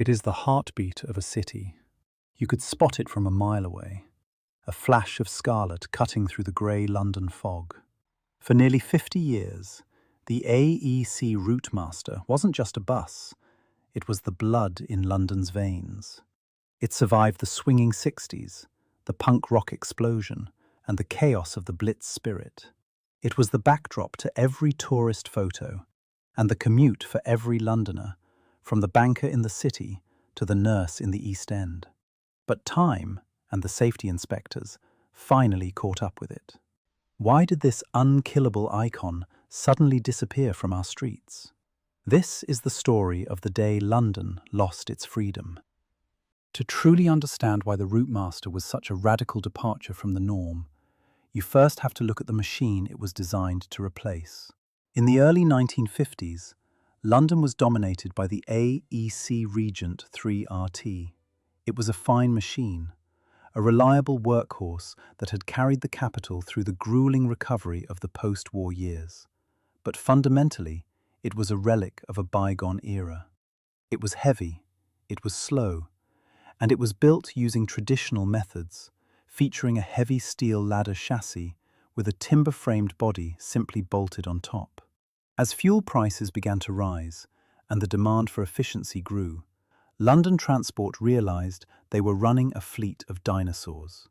It is the heartbeat of a city. You could spot it from a mile away, a flash of scarlet cutting through the grey London fog. For nearly 50 years, the AEC Routemaster wasn't just a bus, it was the blood in London's veins. It survived the swinging 60s, the punk rock explosion, and the chaos of the Blitz spirit. It was the backdrop to every tourist photo, and the commute for every Londoner, from the banker in the city to the nurse in the East End. But time, and the safety inspectors, finally caught up with it. Why did this unkillable icon suddenly disappear from our streets? This is the story of the day London lost its freedom. To truly understand why the Routemaster was such a radical departure from the norm, you first have to look at the machine it was designed to replace. In the early 1950s, London was dominated by the AEC Regent 3RT. It was a fine machine, a reliable workhorse that had carried the capital through the grueling recovery of the post-war years. But fundamentally, it was a relic of a bygone era. It was heavy, it was slow, and it was built using traditional methods, featuring a heavy steel ladder chassis with a timber-framed body simply bolted on top. As fuel prices began to rise and the demand for efficiency grew, London Transport realized they were running a fleet of dinosaurs.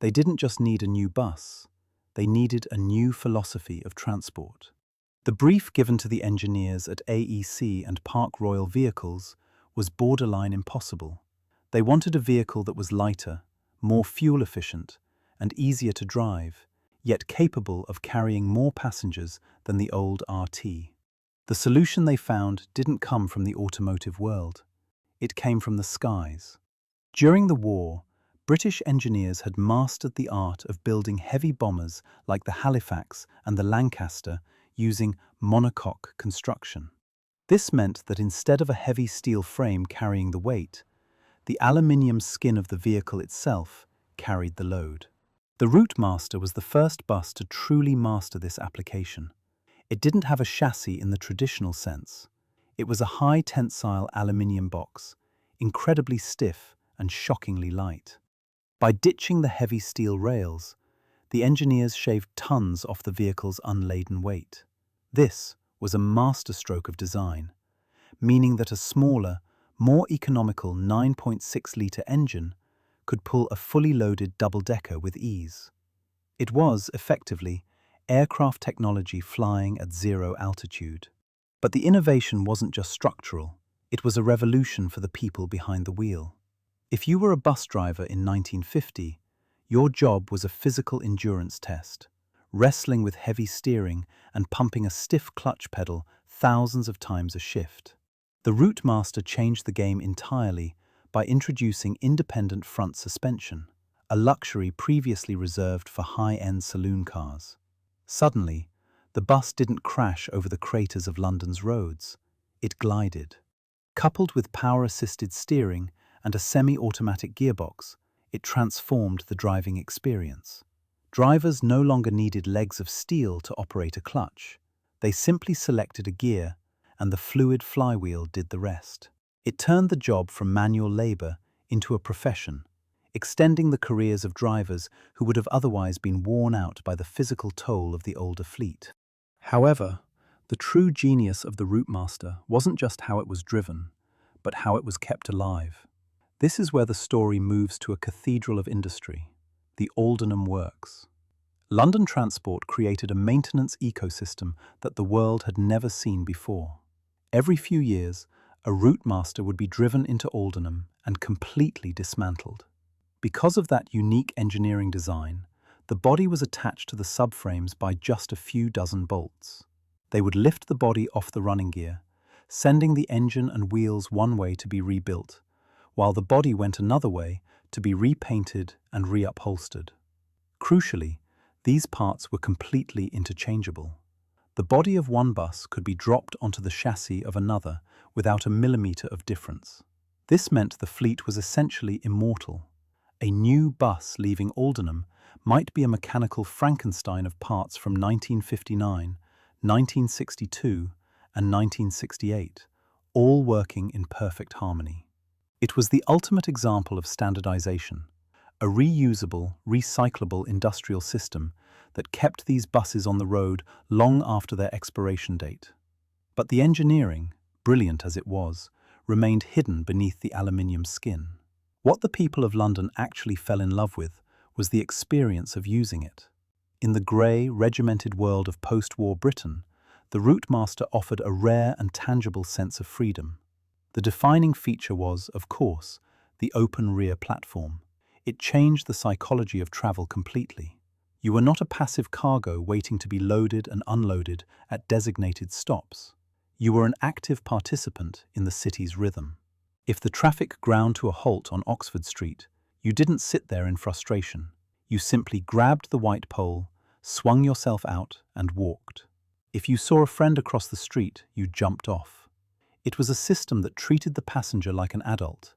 They didn't just need a new bus, they needed a new philosophy of transport. The brief given to the engineers at AEC and Park Royal Vehicles was borderline impossible. They wanted a vehicle that was lighter, more fuel efficient, and easier to drive, yet capable of carrying more passengers than the old RT. The solution they found didn't come from the automotive world. It came from the skies. During the war, British engineers had mastered the art of building heavy bombers like the Halifax and the Lancaster using monocoque construction. This meant that instead of a heavy steel frame carrying the weight, the aluminium skin of the vehicle itself carried the load. The Routemaster was the first bus to truly master this application. It didn't have a chassis in the traditional sense. It was a high-tensile aluminium box, incredibly stiff and shockingly light. By ditching the heavy steel rails, the engineers shaved tons off the vehicle's unladen weight. This was a masterstroke of design, meaning that a smaller, more economical 9.6-litre engine could pull a fully loaded double-decker with ease. It was, effectively, aircraft technology flying at zero altitude. But the innovation wasn't just structural, it was a revolution for the people behind the wheel. If you were a bus driver in 1950, your job was a physical endurance test, wrestling with heavy steering and pumping a stiff clutch pedal thousands of times a shift. The Routemaster changed the game entirely by introducing independent front suspension, a luxury previously reserved for high-end saloon cars. Suddenly, the bus didn't crash over the craters of London's roads, it glided. Coupled with power-assisted steering and a semi-automatic gearbox, it transformed the driving experience. Drivers no longer needed legs of steel to operate a clutch. They simply selected a gear, and the fluid flywheel did the rest. It turned the job from manual labor into a profession, extending the careers of drivers who would have otherwise been worn out by the physical toll of the older fleet. However, the true genius of the Routemaster wasn't just how it was driven, but how it was kept alive. This is where the story moves to a cathedral of industry, the Aldenham Works. London Transport created a maintenance ecosystem that the world had never seen before. Every few years, a Routemaster would be driven into Aldenham and completely dismantled. Because of that unique engineering design, the body was attached to the subframes by just a few dozen bolts. They would lift the body off the running gear, sending the engine and wheels one way to be rebuilt, while the body went another way to be repainted and reupholstered. Crucially, these parts were completely interchangeable. The body of one bus could be dropped onto the chassis of another without a millimetre of difference. This meant the fleet was essentially immortal. A new bus leaving Aldenham might be a mechanical Frankenstein of parts from 1959, 1962, and 1968, all working in perfect harmony. It was the ultimate example of standardization, a reusable, recyclable industrial system that kept these buses on the road long after their expiration date. But the engineering, brilliant as it was, remained hidden beneath the aluminium skin. What the people of London actually fell in love with was the experience of using it. In the grey, regimented world of post-war Britain, the Routemaster offered a rare and tangible sense of freedom. The defining feature was, of course, the open rear platform. It changed the psychology of travel completely. You were not a passive cargo waiting to be loaded and unloaded at designated stops. You were an active participant in the city's rhythm. If the traffic ground to a halt on Oxford Street, you didn't sit there in frustration. You simply grabbed the white pole, swung yourself out, and walked. If you saw a friend across the street, you jumped off. It was a system that treated the passenger like an adult,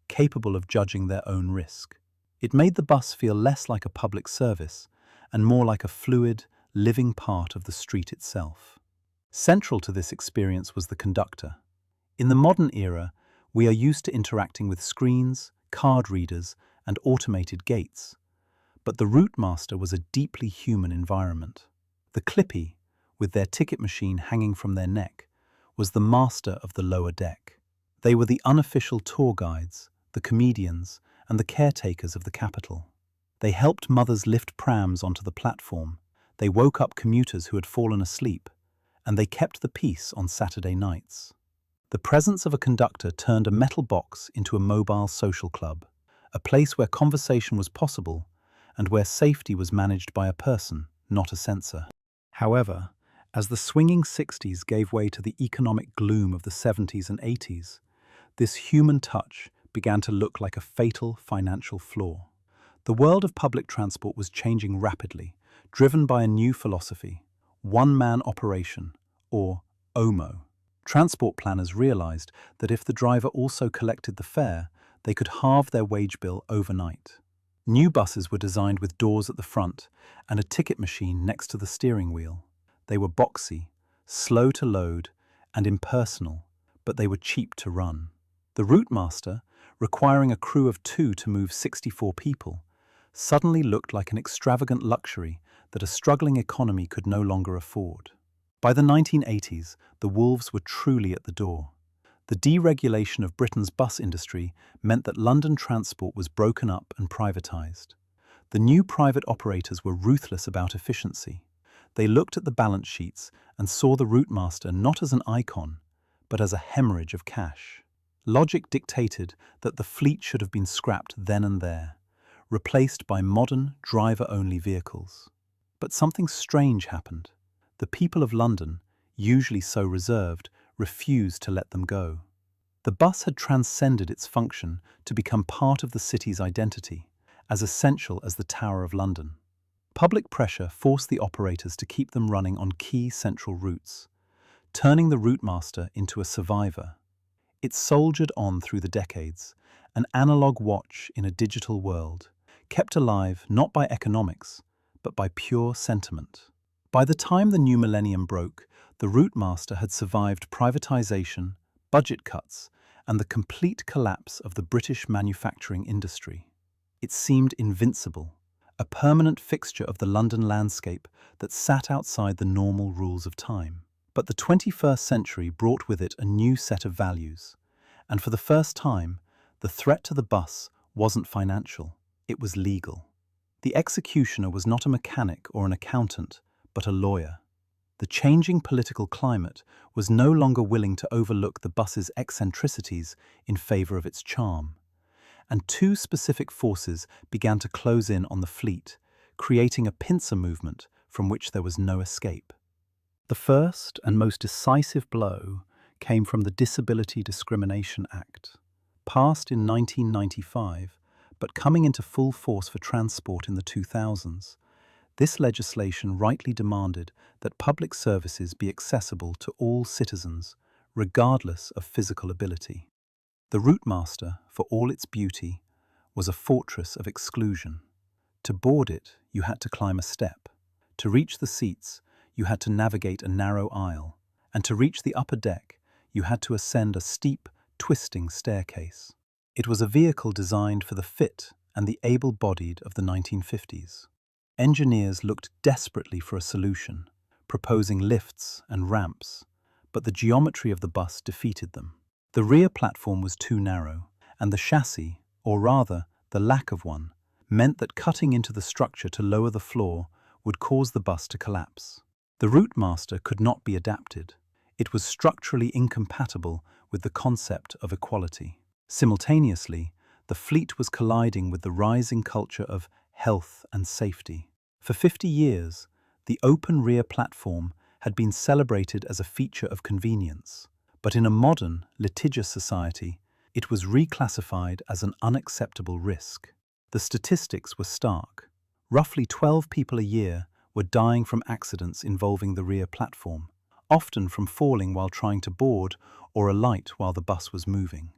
capable of judging their own risk. It made the bus feel less like a public service and more like a fluid, living part of the street itself. Central to this experience was the conductor. In the modern era, we are used to interacting with screens, card readers, and automated gates. But the Routemaster was a deeply human environment. The Clippy, with their ticket machine hanging from their neck, was the master of the lower deck. They were the unofficial tour guides, the comedians, and the caretakers of the capital. They helped mothers lift prams onto the platform, they woke up commuters who had fallen asleep, and they kept the peace on Saturday nights. The presence of a conductor turned a metal box into a mobile social club, a place where conversation was possible and where safety was managed by a person, not a sensor. However, as the swinging 60s gave way to the economic gloom of the 70s and 80s, this human touch began to look like a fatal financial flaw. The world of public transport was changing rapidly, driven by a new philosophy: one-man operation, or OMO. Transport planners realized that if the driver also collected the fare, they could halve their wage bill overnight. New buses were designed with doors at the front and a ticket machine next to the steering wheel. They were boxy, slow to load, and impersonal, but they were cheap to run. The Routemaster, requiring a crew of 2 to move 64 people, suddenly looked like an extravagant luxury that a struggling economy could no longer afford. By the 1980s, the wolves were truly at the door. The deregulation of Britain's bus industry meant that London transport was broken up and privatized. The new private operators were ruthless about efficiency. They looked at the balance sheets and saw the Routemaster not as an icon, but as a hemorrhage of cash. Logic dictated that the fleet should have been scrapped then and there, replaced by modern, driver-only vehicles. But something strange happened. The people of London, usually so reserved, refused to let them go. The bus had transcended its function to become part of the city's identity, as essential as the Tower of London. Public pressure forced the operators to keep them running on key central routes, turning the Routemaster into a survivor. It soldiered on through the decades, an analog watch in a digital world, kept alive not by economics, but by pure sentiment. By the time the new millennium broke, the Routemaster had survived privatization, budget cuts, and the complete collapse of the British manufacturing industry. It seemed invincible, a permanent fixture of the London landscape that sat outside the normal rules of time. But the 21st century brought with it a new set of values, and for the first time, the threat to the bus wasn't financial, it was legal. The executioner was not a mechanic or an accountant, but a lawyer. The changing political climate was no longer willing to overlook the bus's eccentricities in favor of its charm, and 2 specific forces began to close in on the fleet, creating a pincer movement from which there was no escape. The first and most decisive blow came from the Disability Discrimination Act, passed in 1995, but coming into full force for transport in the 2000s. This legislation rightly demanded that public services be accessible to all citizens, regardless of physical ability. The Routemaster, for all its beauty, was a fortress of exclusion. To board it, you had to climb a step. To reach the seats, you had to navigate a narrow aisle. And to reach the upper deck, you had to ascend a steep, twisting staircase. It was a vehicle designed for the fit and the able-bodied of the 1950s. Engineers looked desperately for a solution, proposing lifts and ramps, but the geometry of the bus defeated them. The rear platform was too narrow, and the chassis, or rather, the lack of one, meant that cutting into the structure to lower the floor would cause the bus to collapse. The Routemaster could not be adapted. It was structurally incompatible with the concept of equality. Simultaneously, the fleet was colliding with the rising culture of health and safety. For 50 years, the open rear platform had been celebrated as a feature of convenience, but in a modern, litigious society, it was reclassified as an unacceptable risk. The statistics were stark. Roughly 12 people a year were dying from accidents involving the rear platform, often from falling while trying to board or alight while the bus was moving.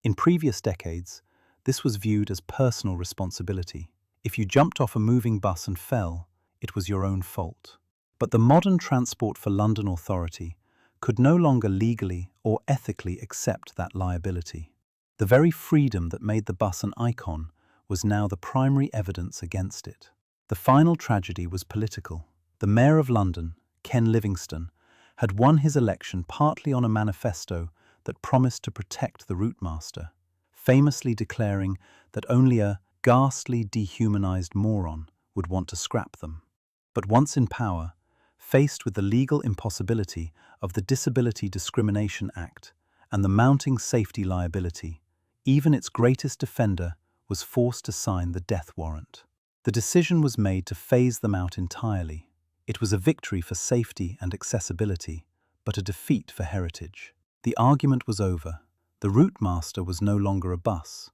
In previous decades, this was viewed as personal responsibility. If you jumped off a moving bus and fell, it was your own fault. But the modern Transport for London Authority could no longer legally or ethically accept that liability. The very freedom that made the bus an icon was now the primary evidence against it. The final tragedy was political. The Mayor of London, Ken Livingstone, had won his election partly on a manifesto that promised to protect the Routemaster, famously declaring that only a ghastly, dehumanized moron would want to scrap them. But once in power, faced with the legal impossibility of the Disability Discrimination Act and the mounting safety liability, even its greatest defender was forced to sign the death warrant. The decision was made to phase them out entirely. It was a victory for safety and accessibility, but a defeat for heritage. The argument was over. The Routemaster was no longer a bus.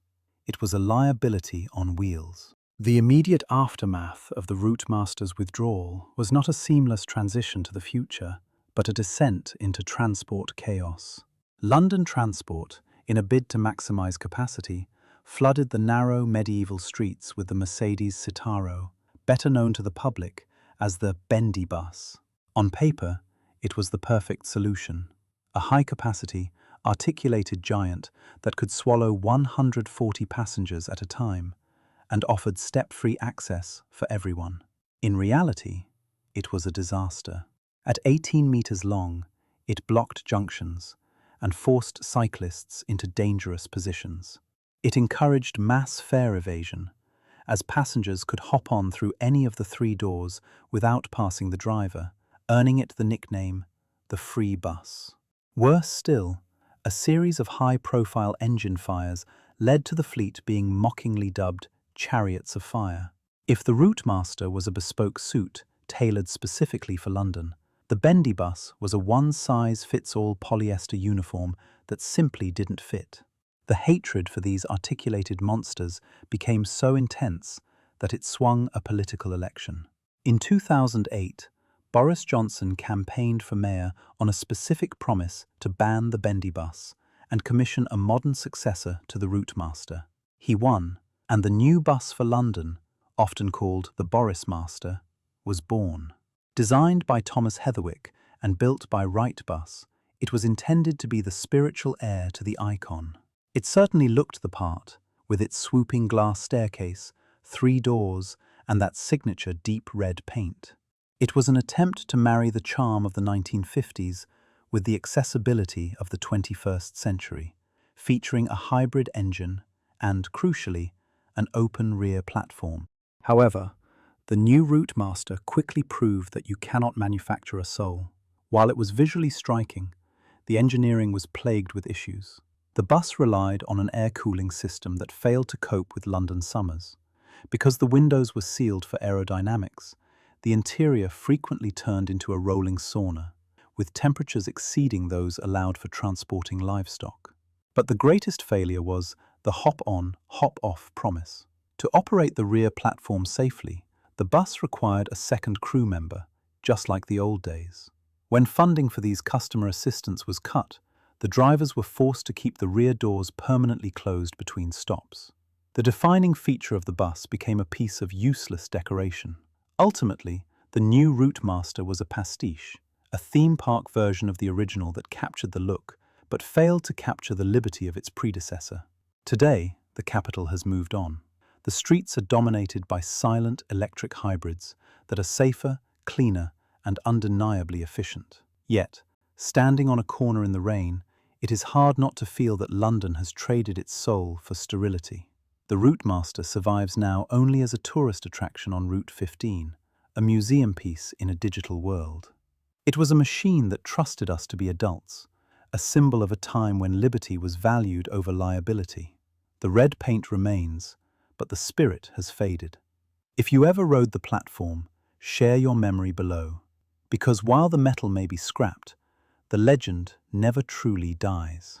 It was a liability on wheels. The immediate aftermath of the Routemaster's withdrawal was not a seamless transition to the future, but a descent into transport chaos. London Transport, in a bid to maximize capacity, flooded the narrow medieval streets with the Mercedes Citaro, better known to the public as the bendy bus. On paper, it was the perfect solution. A high-capacity, articulated giant that could swallow 140 passengers at a time and offered step-free access for everyone. In reality, it was a disaster. At 18 meters long, it blocked junctions and forced cyclists into dangerous positions. It encouraged mass fare evasion, as passengers could hop on through any of the 3 doors without passing the driver, earning it the nickname, the free bus. Worse still, a series of high-profile engine fires led to the fleet being mockingly dubbed chariots of fire. If the Routemaster was a bespoke suit tailored specifically for London, the bendy bus was a one-size-fits-all polyester uniform that simply didn't fit. The hatred for these articulated monsters became so intense that it swung a political election. In 2008, Boris Johnson campaigned for mayor on a specific promise to ban the bendy bus and commission a modern successor to the Routemaster. He won, and the new bus for London, often called the Borismaster, was born. Designed by Thomas Heatherwick and built by Wrightbus, it was intended to be the spiritual heir to the icon. It certainly looked the part, with its swooping glass staircase, 3 doors, and that signature deep red paint. It was an attempt to marry the charm of the 1950s with the accessibility of the 21st century, featuring a hybrid engine and, crucially, an open rear platform. However, the new Routemaster quickly proved that you cannot manufacture a soul. While it was visually striking, the engineering was plagued with issues. The bus relied on an air cooling system that failed to cope with London summers. Because the windows were sealed for aerodynamics, the interior frequently turned into a rolling sauna, with temperatures exceeding those allowed for transporting livestock. But the greatest failure was the hop-on, hop-off promise. To operate the rear platform safely, the bus required a second crew member, just like the old days. When funding for these customer assistance was cut, the drivers were forced to keep the rear doors permanently closed between stops. The defining feature of the bus became a piece of useless decoration. Ultimately, the new Routemaster was a pastiche, a theme park version of the original that captured the look, but failed to capture the liberty of its predecessor. Today, the capital has moved on. The streets are dominated by silent electric hybrids that are safer, cleaner, and undeniably efficient. Yet, standing on a corner in the rain, it is hard not to feel that London has traded its soul for sterility. The Routemaster survives now only as a tourist attraction on Route 15, a museum piece in a digital world. It was a machine that trusted us to be adults, a symbol of a time when liberty was valued over liability. The red paint remains, but the spirit has faded. If you ever rode the platform, share your memory below, because while the metal may be scrapped, the legend never truly dies.